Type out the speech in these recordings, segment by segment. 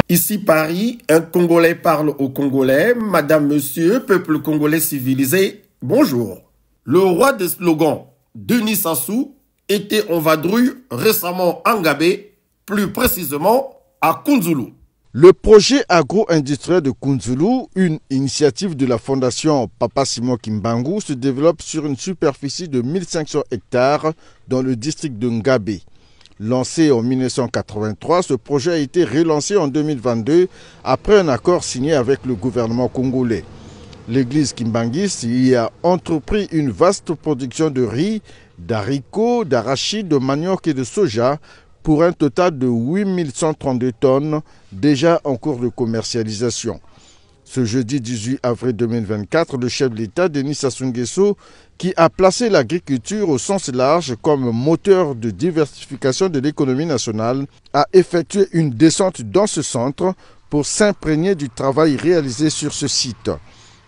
Ici Paris, un Congolais parle aux Congolais. Madame, monsieur, peuple congolais civilisé, bonjour. Le roi des slogans, Denis Sassou, était en vadrouille récemment en Gabé, plus précisément à Kounzoulou. Le projet agro-industriel de Kounzoulou, une initiative de la fondation Papa Simon Kimbangu, se développe sur une superficie de 1500 hectares dans le district de Ngabé. Lancé en 1983, ce projet a été relancé en 2022 après un accord signé avec le gouvernement congolais. L'église Kimbanguiste y a entrepris une vaste production de riz, d'haricots, d'arachides, de manioc et de soja pour un total de 8132 tonnes déjà en cours de commercialisation. Ce jeudi 18 avril 2024, le chef de l'État, Denis Sassou Nguesso, qui a placé l'agriculture au sens large comme moteur de diversification de l'économie nationale, a effectué une descente dans ce centre pour s'imprégner du travail réalisé sur ce site.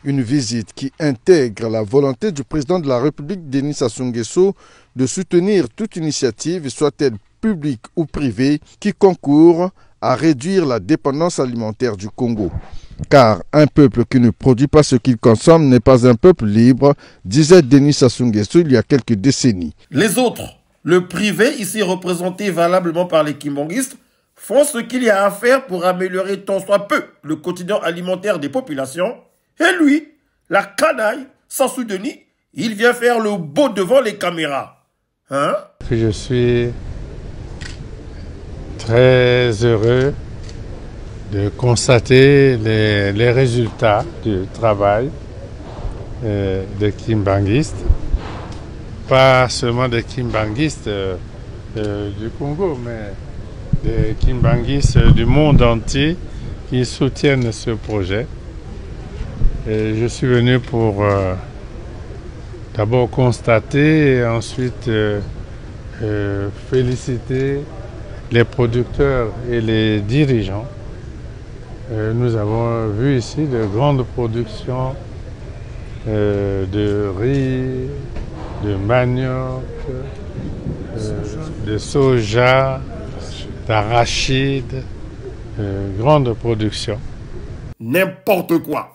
Une visite qui intègre la volonté du président de la République, Denis Sassou Nguesso, de soutenir toute initiative, soit-elle publique ou privée, qui concourt à réduire la dépendance alimentaire du Congo. Car un peuple qui ne produit pas ce qu'il consomme n'est pas un peuple libre, disait Denis Sassou Nguesso il y a quelques décennies. Les autres, le privé, ici représenté valablement par les kimbanguistes, font ce qu'il y a à faire pour améliorer tant soit peu le quotidien alimentaire des populations. Et lui, la canaille, Sassou Denis, il vient faire le beau devant les caméras. Hein? Je suis très heureux de constater les résultats du travail des kimbanguistes, pas seulement des kimbanguistes du Congo, mais des kimbanguistes du monde entier qui soutiennent ce projet. Et je suis venu pour d'abord constater et ensuite féliciter les producteurs et les dirigeants. Nous avons vu ici de grandes productions de riz, de manioc, de soja, d'arachides, grande production. N'importe quoi.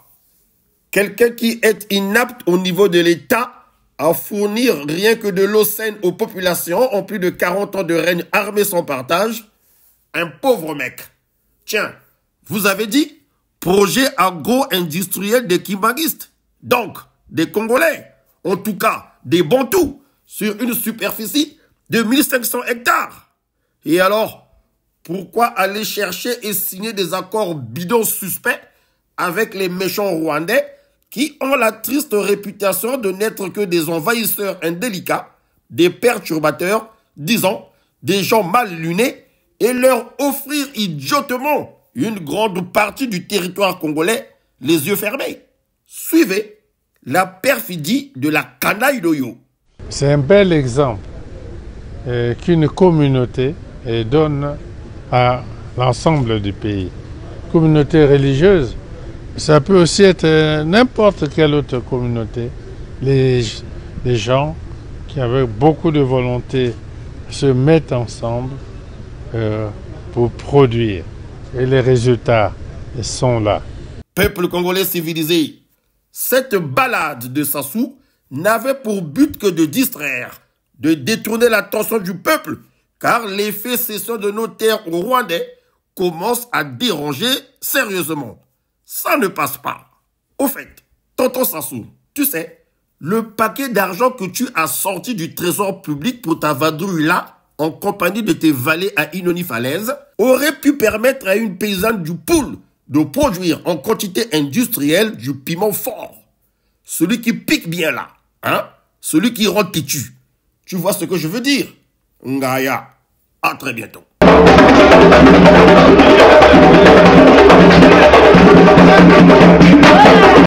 Quelqu'un qui est inapte au niveau de l'État à fournir rien que de l'eau saine aux populations en plus de 40 ans de règne armé sans partage, un pauvre mec. Tiens, vous avez dit projet agro-industriel des kimbanguistes. Donc, des Congolais, en tout cas des Bantous, sur une superficie de 1500 hectares. Et alors, pourquoi aller chercher et signer des accords bidons suspects avec les méchants Rwandais qui ont la triste réputation de n'être que des envahisseurs indélicats, des perturbateurs, disons, des gens mal lunés, et leur offrir idiotement une grande partie du territoire congolais, les yeux fermés. Suivez la perfidie de la canaille d'Oyo. C'est un bel exemple qu'une communauté donne à l'ensemble du pays. Communauté religieuse, ça peut aussi être n'importe quelle autre communauté. Les gens qui, avec beaucoup de volonté, se mettent ensemble pour produire. Et les résultats sont là. Peuple congolais civilisé, cette balade de Sassou n'avait pour but que de distraire, de détourner l'attention du peuple, car l'effet cession de nos terres au Rwandais commence à déranger sérieusement. Ça ne passe pas. Au fait, tonton Sassou, tu sais, le paquet d'argent que tu as sorti du trésor public pour ta vadrouille là, en compagnie de tes valets à Inoni-Falaise, aurait pu permettre à une paysanne du Poul de produire en quantité industrielle du piment fort. Celui qui pique bien là, hein? Celui qui rend têtu. Tu vois ce que je veux dire? Ngaya, à très bientôt.